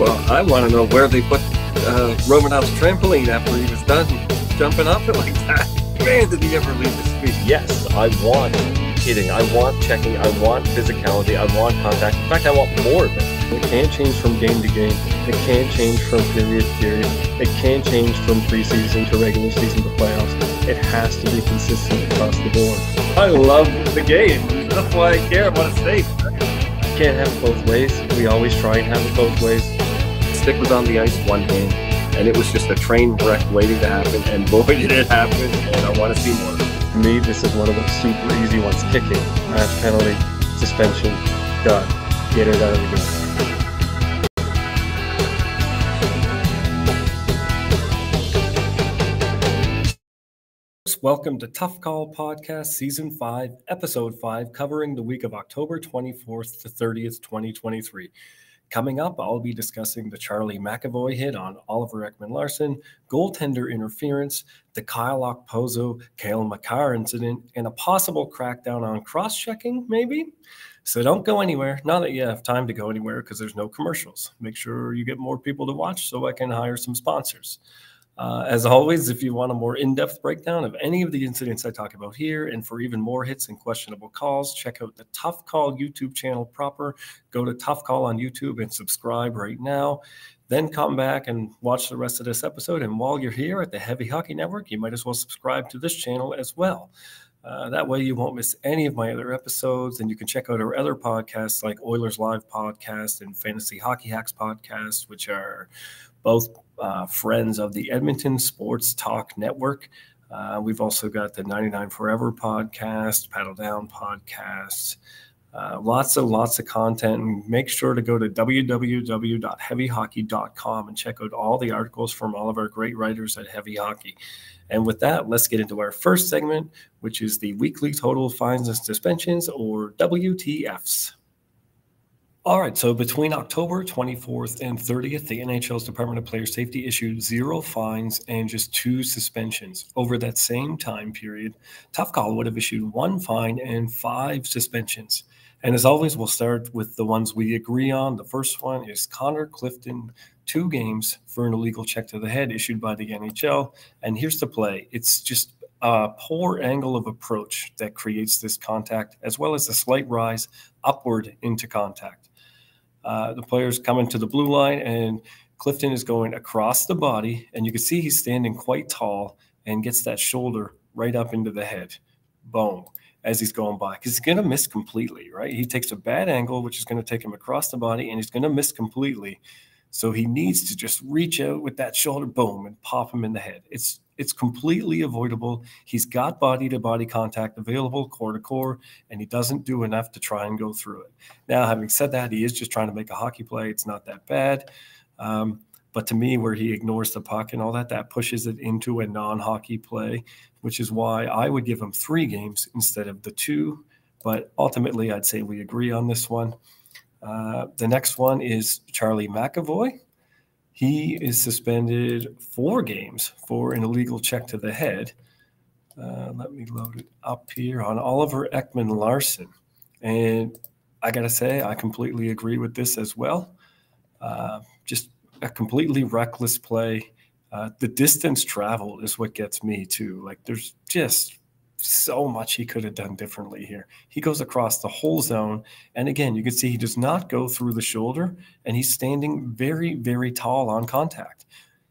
Well, I want to know where they put Romanov's trampoline after he was done jumping off it like that. Man, did he ever leave his feet? Yes, I want hitting, I want checking, I want physicality, I want contact. In fact, I want more of it. It can't change from game to game. It can't change from period to period. It can't change from preseason to regular season to playoffs. It has to be consistent across the board. I love the game. That's why I care about a state. You can't have it both ways. We always try and have it both ways. Stick was on the ice one game, and it was just a train wreck waiting to happen, and boy, did it happen, and I want to see more. For me, this is one of the super easy ones. Kicking, match penalty, suspension, done. Get it out of the game. Welcome to Tough Call Podcast, Season 5, Episode 5, covering the week of October 24th to 30th, 2023. Coming up, I'll be discussing the Charlie McAvoy hit on Oliver Ekman-Larsson, goaltender interference, the Kyle Okposo, Cale Makar incident, and a possible crackdown on cross-checking, maybe? So don't go anywhere, not that you have time to go anywhere because there's no commercials. Make sure you get more people to watch so I can hire some sponsors. As always, if you want a more in-depth breakdown of any of the incidents I talk about here, and for even more hits and questionable calls, check out the Tough Call YouTube channel proper. Go to Tough Call on YouTube and subscribe right now. Then come back and watch the rest of this episode. And while you're here at the Heavy Hockey Network, you might as well subscribe to this channel as well. That way you won't miss any of my other episodes, and you can check out our other podcasts like Oilers Live Podcast and Fantasy Hockey Hacks Podcast, which are both friends of the Edmonton Sports Talk Network. We've also got the 99 Forever podcast, Paddle Down podcast, lots of content. And make sure to go to www.heavyhockey.com and check out all the articles from all of our great writers at Heavy Hockey. And with that, let's get into our first segment, which is the weekly total fines and suspensions, or WTFs. All right, so between October 24th and 30th, the NHL's Department of Player Safety issued 0 fines and just 2 suspensions. Over that same time period, Tough Call would have issued 1 fine and 5 suspensions. And as always, we'll start with the ones we agree on. The first one is Connor Clifton, 2 games for an illegal check to the head issued by the NHL. And here's the play. It's just a poor angle of approach that creates this contact, as well as a slight rise upward into contact. The player's coming to the blue line, and Clifton is going across the body, and you can see he's standing quite tall and gets that shoulder right up into the head. Boom, as he's going by, because he's going to miss completely, right? He takes a bad angle, which is going to take him across the body, and he's going to miss completely. So he needs to just reach out with that shoulder, boom, and pop him in the head. It's completely avoidable. He's got body-to-body contact available, core-to-core, and he doesn't do enough to try and go through it. Now, having said that, he is just trying to make a hockey play. It's not that bad. But to me, where he ignores the puck and all that, that pushes it into a non-hockey play, which is why I would give him 3 games instead of the 2. But ultimately, I'd say we agree on this one. The next one is Charlie McAvoy. He is suspended 4 games for an illegal check to the head. Let me load it up here on Oliver Ekman-Larsson. And I got to say, I completely agree with this as well. Just a completely reckless play. The distance traveled is what gets me too. Like, there's just so much he could have done differently here. He goes across the whole zone, and again, you can see he does not go through the shoulder, and he's standing very, very tall on contact.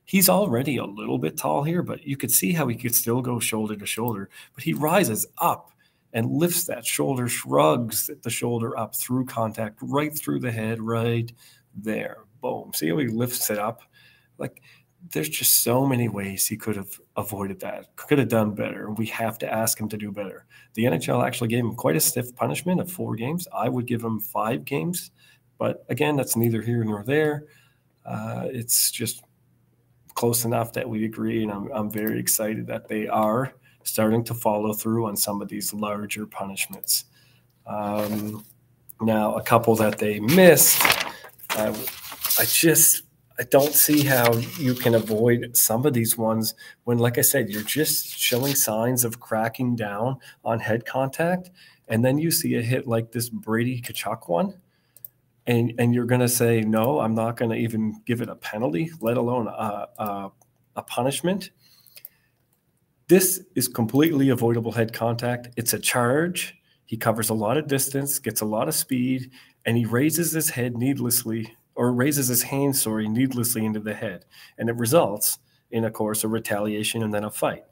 He's already a little bit tall here, but you could see how he could still go shoulder to shoulder, but he rises up and lifts that shoulder, shrugs the shoulder up through contact, right through the head, right there. Boom. See how he lifts it up? Like, there's just so many ways he could have avoided that, could have done better. We have to ask him to do better. The NHL actually gave him quite a stiff punishment of 4 games. I would give him 5 games. But again, that's neither here nor there. It's just close enough that we agree, and I'm very excited that they are starting to follow through on some of these larger punishments. Now, a couple that they missed, I don't see how you can avoid some of these ones when, like I said, you're just showing signs of cracking down on head contact, and then you see a hit like this Brady Tkachuk one. and you're going to say, no, I'm not going to even give it a penalty, let alone a punishment. This is completely avoidable head contact. It's a charge. He covers a lot of distance, gets a lot of speed, and he raises his head needlessly, or raises his hand, needlessly into the head. And it results in, of course, a retaliation and then a fight.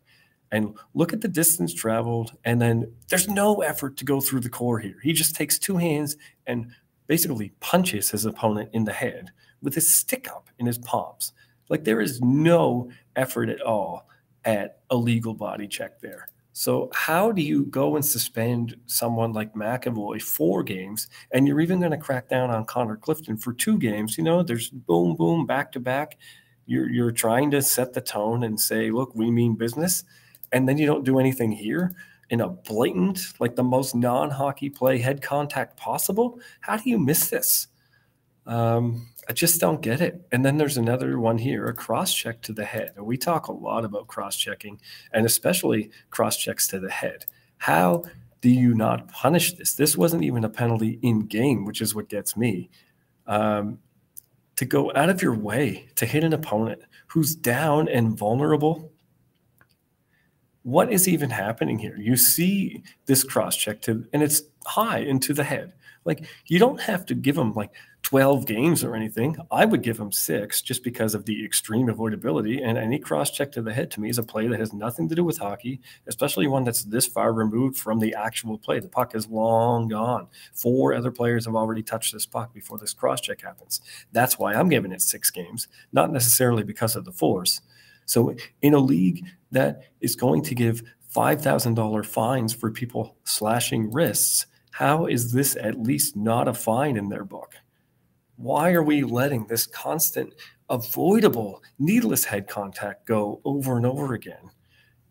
And look at the distance traveled, and then there's no effort to go through the core here. He just takes two hands and basically punches his opponent in the head with his stick up in his palms. Like, there is no effort at all at a legal body check there. So how do you go and suspend someone like McAvoy 4 games, and you're even going to crack down on Connor Clifton for 2 games? You know, there's boom, boom, back to back. You're trying to set the tone and say, look, we mean business. And then you don't do anything here in a blatant, like the most non-hockey play head contact possible. How do you miss this? I just don't get it. And then there's another one here, a cross-check to the head. And we talk a lot about cross-checking, and especially cross-checks to the head. How do you not punish this? This wasn't even a penalty in game, which is what gets me. To go out of your way to hit an opponent who's down and vulnerable. What is even happening here? You see this cross-check and it's high into the head. Like, you don't have to give him like 12 games or anything. I would give him 6 just because of the extreme avoidability. And any cross-check to the head to me is a play that has nothing to do with hockey, especially one that's this far removed from the actual play. The puck is long gone. 4 other players have already touched this puck before this cross-check happens. That's why I'm giving it 6 games, not necessarily because of the force. So in a league that is going to give $5,000 fines for people slashing wrists, how is this at least not a fine in their book? Why are we letting this constant, avoidable, needless head contact go over and over again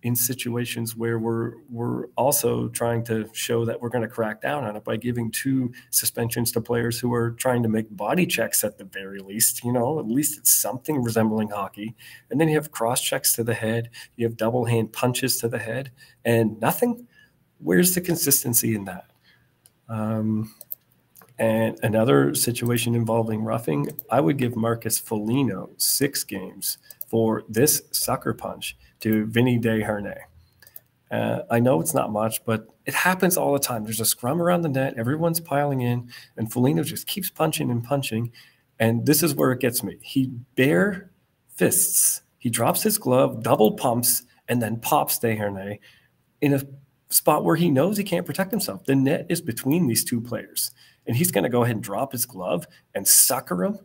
in situations where we're also trying to show that we're going to crack down on it by giving 2 suspensions to players who are trying to make body checks at the very least? You know, at least it's something resembling hockey. And then you have cross checks to the head, you have double hand punches to the head, and nothing. Where's the consistency in that? And another situation involving roughing, I would give Marcus Foligno 6 games for this sucker punch to Vinny Desharnais. I know it's not much, but it happens all the time. There's a scrum around the net, everyone's piling in, and Foligno just keeps punching and punching. And this is where it gets me. He bare fists. He drops his glove, double pumps, and then pops Desharnais in a spot where he knows he can't protect himself. The net is between these 2 players, and he's going to go ahead and drop his glove and sucker him,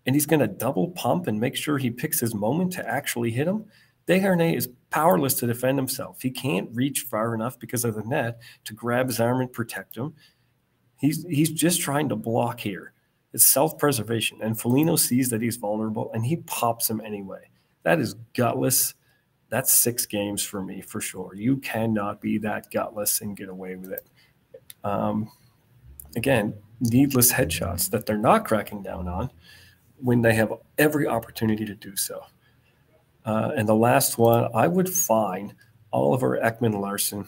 and he's going to double pump and make sure he picks his moment to actually hit him. Desharnais is powerless to defend himself. He can't reach far enough because of the net to grab his arm and protect him. He's just trying to block here. It's self-preservation, and Foligno sees that he's vulnerable, and he pops him anyway. That is gutless. That's 6 games for me, for sure. You cannot be that gutless and get away with it. Again, needless headshots that they're not cracking down on when they have every opportunity to do so. And the last one, I would fine Oliver Ekman-Larsson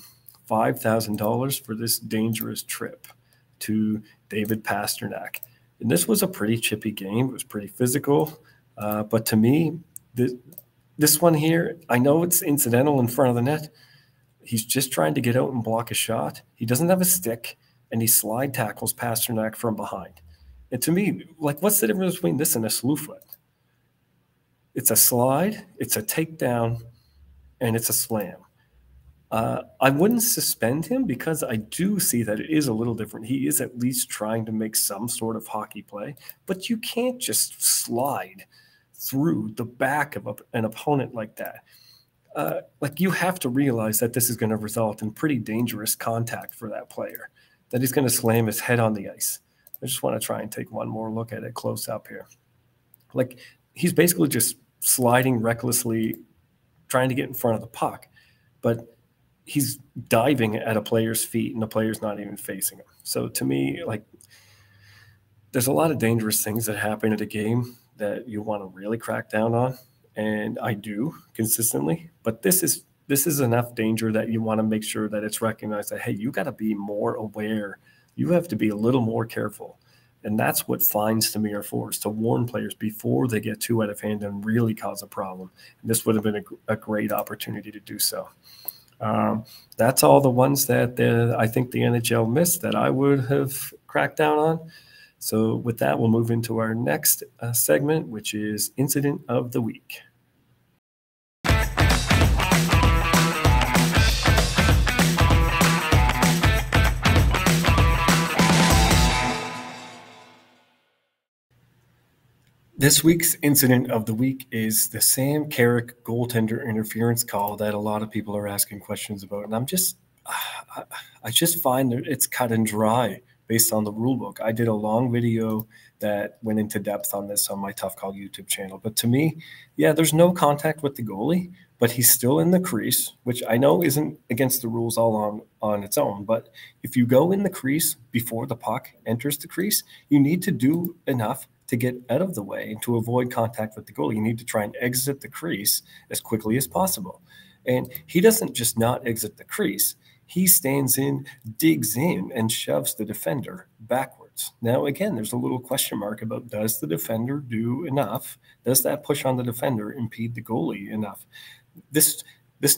$5,000 for this dangerous trip to David Pastrnak. And this was a pretty chippy game. It was pretty physical. But to me, this one here, I know it's incidental in front of the net. He's just trying to get out and block a shot. He doesn't have a stick, and he slide tackles Pastrnak from behind. And to me, like, what's the difference between this and a slew foot? It's a slide, it's a takedown, and it's a slam. I wouldn't suspend him because I do see that it is a little different. He is at least trying to make some sort of hockey play, but you can't just slide through the back of an opponent like that. Like, you have to realize that this is going to result in pretty dangerous contact for that player, that he's going to slam his head on the ice. I just want to try and take one more look at it close up here. Like, he's basically just sliding recklessly, trying to get in front of the puck, but he's diving at a player's feet and the player's not even facing him. So to me, like, there's a lot of dangerous things that happen at a game that you want to really crack down on, and I do consistently. But this is enough danger that you want to make sure that it's recognized that, hey, you got to be more aware. You have to be a little more careful. And that's what fines to me are for, is to warn players before they get too out of hand and really cause a problem. And this would have been a great opportunity to do so. That's all the ones that I think the NHL missed that I would have cracked down on. So with that, we'll move into our next segment, which is Incident of the Week. This week's incident of the week is the Sam Carrick goaltender interference call that a lot of people are asking questions about. And I just find that it's cut and dry based on the rule book. I did a long video that went into depth on this on my Tough Call YouTube channel. But to me, yeah, there's no contact with the goalie, but he's still in the crease, which I know isn't against the rules all on its own. But if you go in the crease before the puck enters the crease, you need to do enough to get out of the way and to avoid contact with the goalie. You need to try and exit the crease as quickly as possible. And he doesn't just not exit the crease. He stands in, digs in, and shoves the defender backwards. Now, again, there's a little question mark about, does the defender do enough? Does that push on the defender impede the goalie enough? This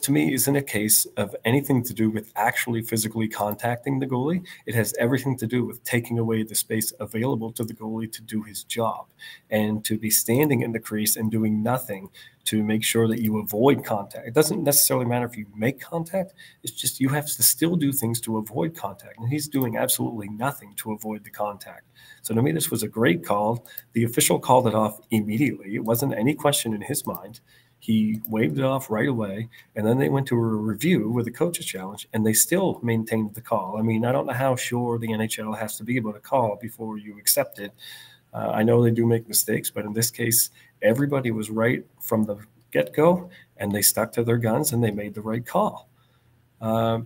to me isn't a case of anything to do with actually physically contacting the goalie. It has everything to do with taking away the space available to the goalie to do his job, and to be standing in the crease and doing nothing to make sure that you avoid contact. It doesn't necessarily matter if you make contact. It's just you have to still do things to avoid contact. And he's doing absolutely nothing to avoid the contact. So to me, this was a great call. The official called it off immediately. It wasn't any question in his mind. He waved it off right away, and then they went to a review with a coach's challenge, and they still maintained the call. I mean, I don't know how sure the NHL has to be about a call before you accept it. I know they do make mistakes, but in this case, everybody was right from the get-go, and they stuck to their guns, and they made the right call. Now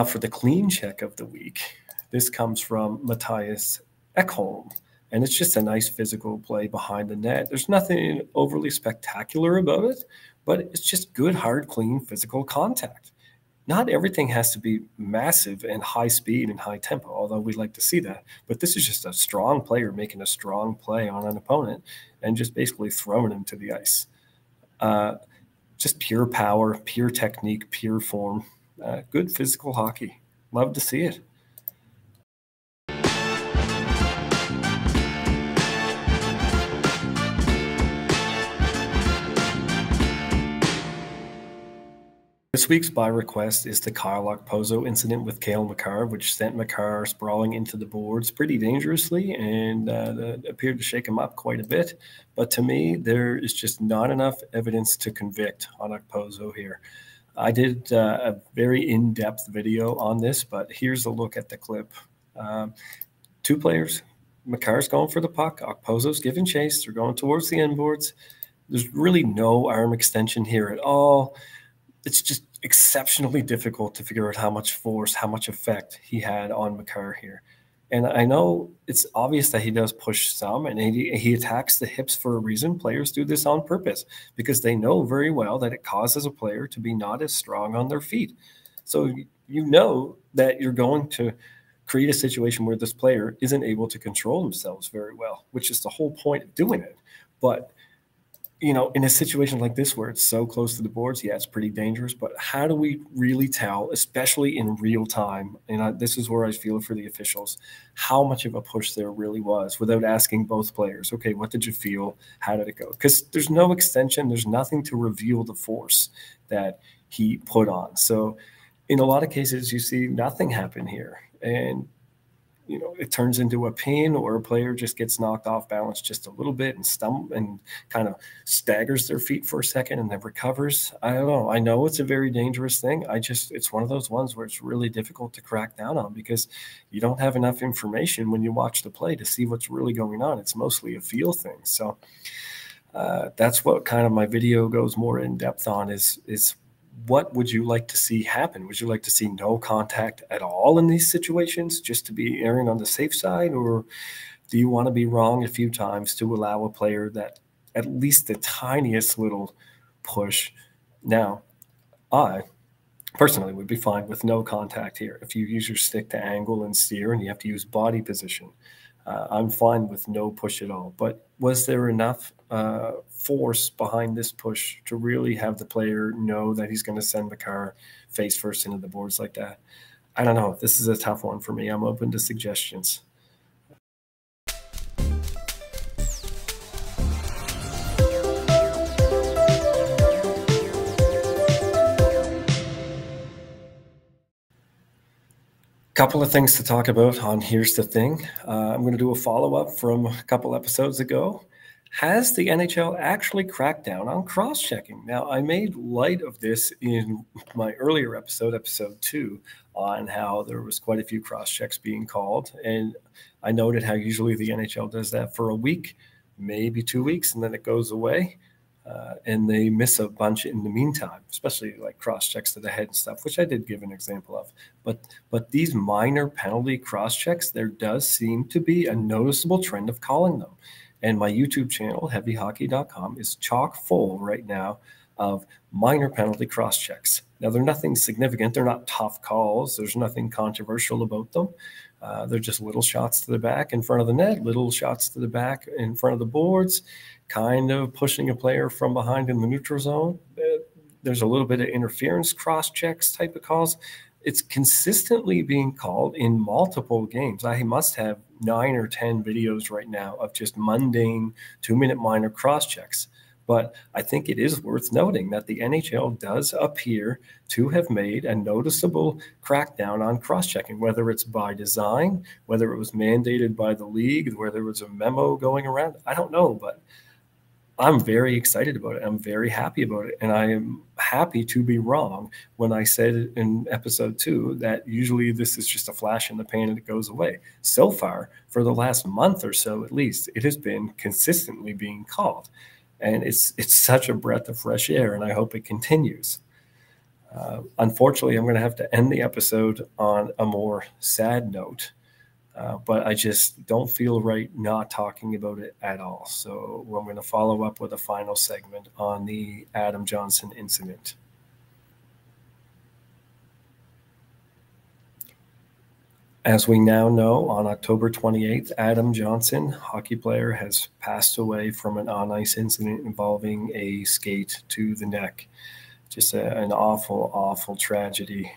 for the clean check of the week, this comes from Matthias Ekholm. And it's just a nice physical play behind the net. There's nothing overly spectacular about it, but it's just good, hard, clean physical contact. Not everything has to be massive and high speed and high tempo, although we'd like to see that. But this is just a strong player making a strong play on an opponent and just basically throwing him to the ice. Just pure power, pure technique, pure form. Good physical hockey. Love to see it. This week's by request is the Kyle Okposo incident with Cale Makar, which sent Makar sprawling into the boards pretty dangerously and appeared to shake him up quite a bit. But to me, there is just not enough evidence to convict on Okposo here. I did a very in-depth video on this, but here's a look at the clip. Two players. Makar's going for the puck. Okposo's giving chase. They're going towards the end boards. There's really no arm extension here at all. It's just exceptionally difficult to figure out how much force, how much effect he had on Makar here. And I know it's obvious that he does push some, and he attacks the hips for a reason. Players do this on purpose because they know very well that it causes a player to be not as strong on their feet. So you know that you're going to create a situation where this player isn't able to control themselves very well, which is the whole point of doing it. But you know, in a situation like this where it's so close to the boards, yeah, it's pretty dangerous. But how do we really tell, especially in real time, and this is where I feel for the officials, how much of a push there really was without asking both players, okay, what did you feel? How did it go? Because there's no extension. There's nothing to reveal the force that he put on. So in a lot of cases, you see nothing happen here. And you know, it turns into a pin, or a player just gets knocked off balance just a little bit and stumbles and kind of staggers their feet for a second and then recovers. I don't know. I know it's a very dangerous thing. It's one of those ones where it's really difficult to crack down on because you don't have enough information when you watch the play to see what's really going on. It's mostly a feel thing. So that's what kind of my video goes more in depth on is what would you like to see happen? Would you like to see no contact at all in these situations just to be erring on the safe side? Or do you want to be wrong a few times to allow a player that at least the tiniest little push? Now, I personally would be fine with no contact here. If you use your stick to angle and steer and you have to use body position, I'm fine with no push at all. But was there enough force behind this push to really have the player know that he's going to send Makar face first into the boards like that? I don't know. This is a tough one for me. I'm open to suggestions. Couple of things to talk about on Here's the Thing. I'm going to do a follow-up from a couple episodes ago. Has the NHL actually cracked down on cross-checking? Now, I made light of this in my earlier episode 2, on how there was quite a few cross-checks being called. And I noted how usually the NHL does that for a week, maybe 2 weeks, and then it goes away. And they miss a bunch in the meantime, especially like cross checks to the head and stuff, which I did give an example of. But these minor penalty cross checks, there does seem to be a noticeable trend of calling them. And my YouTube channel, heavyhockey.com, is chock full right now of minor penalty cross checks. Now, they're nothing significant. They're not tough calls. There's nothing controversial about them. They're just little shots to the back in front of the net, little shots to the back in front of the boards, kind of pushing a player from behind in the neutral zone. There's a little bit of interference cross checks type of calls. It's consistently being called in multiple games. I must have 9 or 10 videos right now of just mundane 2-minute minor cross checks. But I think it is worth noting that the NHL does appear to have made a noticeable crackdown on cross-checking, whether it's by design, whether it was mandated by the league, whether there was a memo going around. I don't know, but I'm very excited about it. I'm very happy about it. And I am happy to be wrong when I said in episode 2 that usually this is just a flash in the pan and it goes away. So far, for the last month or so at least, it has been consistently being called. And it's such a breath of fresh air, and I hope it continues. Unfortunately, I'm going to have to end the episode on a more sad note, but I just don't feel right not talking about it at all. So I'm going to follow up with a final segment on the Adam Johnson incident. As we now know, on October 28th, Adam Johnson, hockey player, has passed away from an on-ice incident involving a skate to the neck. Just an awful, awful tragedy.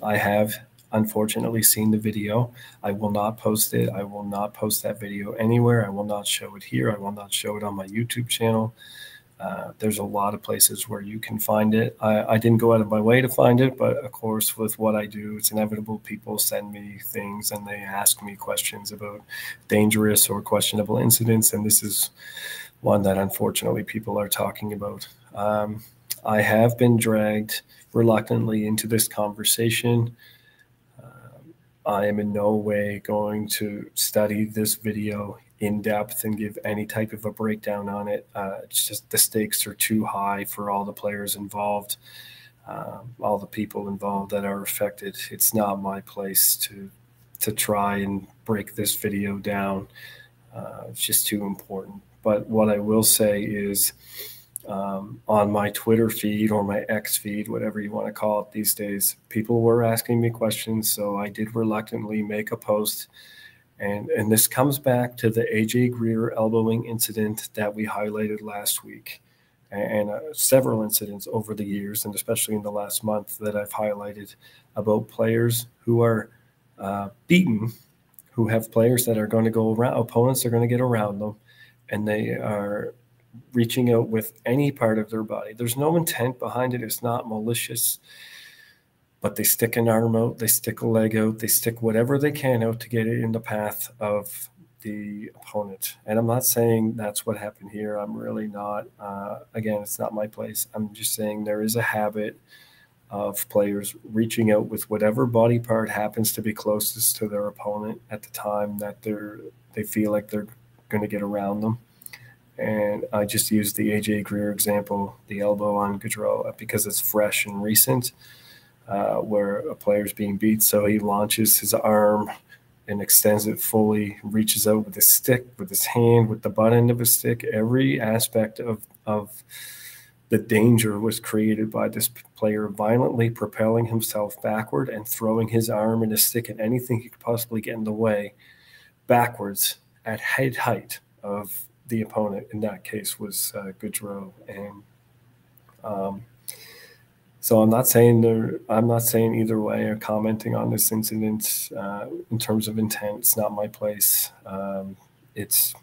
I have, unfortunately, seen the video. I will not post it. I will not post that video anywhere. I will not show it here. I will not show it on my YouTube channel. There's a lot of places where you can find it. I didn't go out of my way to find it, but of course, with what I do, it's inevitable. People send me things and they ask me questions about dangerous or questionable incidents, and this is one that unfortunately people are talking about. I have been dragged reluctantly into this conversation. I am in no way going to study this video in depth and give any type of a breakdown on it. It's just the stakes are too high for all the players involved, all the people involved that are affected. It's not my place to try and break this video down. It's just too important. But what I will say is on my Twitter feed or my X feed, whatever you want to call it these days, people were asking me questions, so I did reluctantly make a post. And this comes back to the AJ Greer elbowing incident that we highlighted last week, and several incidents over the years, and especially in the last month that I've highlighted about players who are beaten, who have players that are going to go around, opponents are going to get around them, and they are reaching out with any part of their body. There's no intent behind it. It's not malicious. But they stick an arm out, they stick a leg out, they stick whatever they can out to get it in the path of the opponent. And I'm not saying that's what happened here. I'm really not. Again, it's not my place. I'm just saying there is a habit of players reaching out with whatever body part happens to be closest to their opponent at the time that they feel like they're going to get around them. And I just used the AJ Greer example, the elbow on Gaudreau, because it's fresh and recent. Where a player's being beat, so he launches his arm and extends it fully, reaches out with his stick, with his hand, with the butt end of his stick. Every aspect of the danger was created by this player violently propelling himself backward and throwing his arm and his stick at anything he could possibly get in the way. backwards at head height of the opponent. In that case was Gaudreau. And so I'm not saying either way or commenting on this incident in terms of intent. It's not my place. It's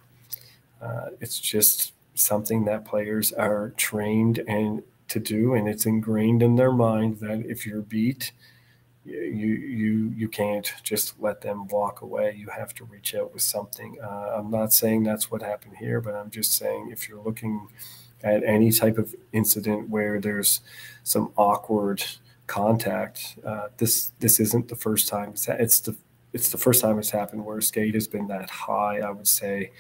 just something that players are trained and to do, and it's ingrained in their mind that if you're beat, you can't just let them walk away. You have to reach out with something. I'm not saying that's what happened here, but I'm just saying if you're looking at any type of incident where there's some awkward contact, this isn't the first time. It's the first time it's happened where a skate has been that high, I would say,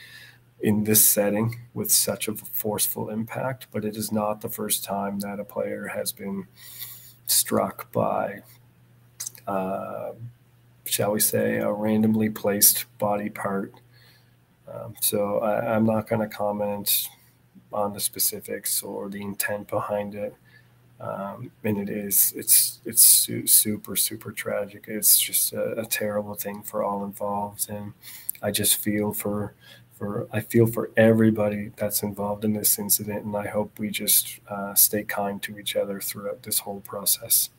in this setting with such a forceful impact. But it is not the first time that a player has been struck by, shall we say, a randomly placed body part. So I'm not going to comment on the specifics or the intent behind it. And it's super, super tragic. It's just a terrible thing for all involved. And I just feel for everybody that's involved in this incident. And I hope we just stay kind to each other throughout this whole process.